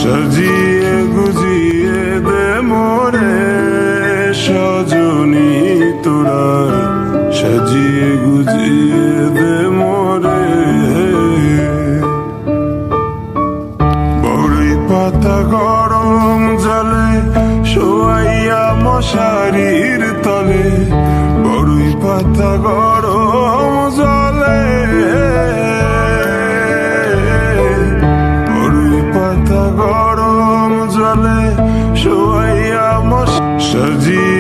সাজিয়ে গুজিয়ে দে মোরে সজনী তোরা, সাজিয়ে গুজিয়ে দে মোরে। বড়ই পাতা গরম জলে শোয়াইয়া মশারির তলে, বড়ই পাতা গরম জলে, বড়ই পাতা গরম জলে শোয়াইয়া সাজিয়ে